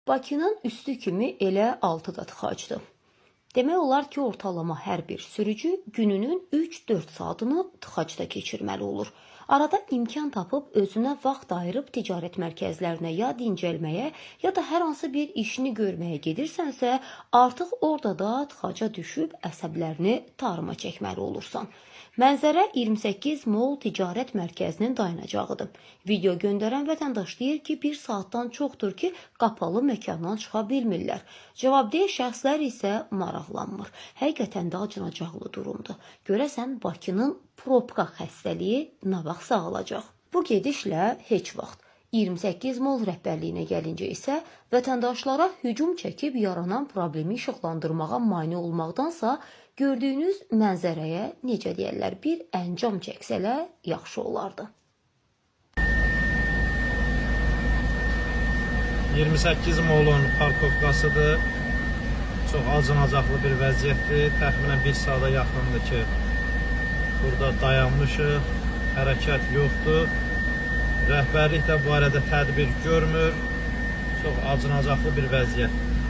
Bakının üstü kimi elə altı da tıxacdır. Demək olar ki, ortalama hər bir sürücü gününün 3-4 saatını tıxacda keçirməli olur. Arada imkan tapıb özünə vaxt ayırıb ticarət mərkəzlərinə ya dincəlməyə, ya da hər hansı bir işini görməyə gedirsənsə, artıq orada da tıxaca düşüb əsəblərini tarıma çəkməli olursan. Mənzərə 28 Mall ticarət mərkəzinin dayanacağıdır. Video göndərən vətəndaş deyir ki, 1 saatdan çoxdur ki, qapalı məkandan çıxa bilmirlər. Cavabdeh şəxslər isə maraqlanmır. Həqiqətən də acınacaqlı durumdur. Görəsən Bakının probka xəstəliyi nə vaxt sağalacaq? Bu gedişlə heç vaxt. 28 Mall rəhbərliyinə gəlincə isə vətəndaşlara hücum çəkib yaranan problemi işıqlandırmağa mane olmaqdansa, gördüyünüz mənzərəyə necə deyərlər, bir əncam çəksələr yaxşı olardı. 28 Mall'un parkovkasıdır. Çox acınacaqlı bir vəziyyətdir. Təxminən 1 saata yaxındır ki, burada dayanmışıq, hərəkət yoxdur. Rəhbərlik də bu arada tədbir görmür. Çox acınacaqlı bir vəziyyətdir.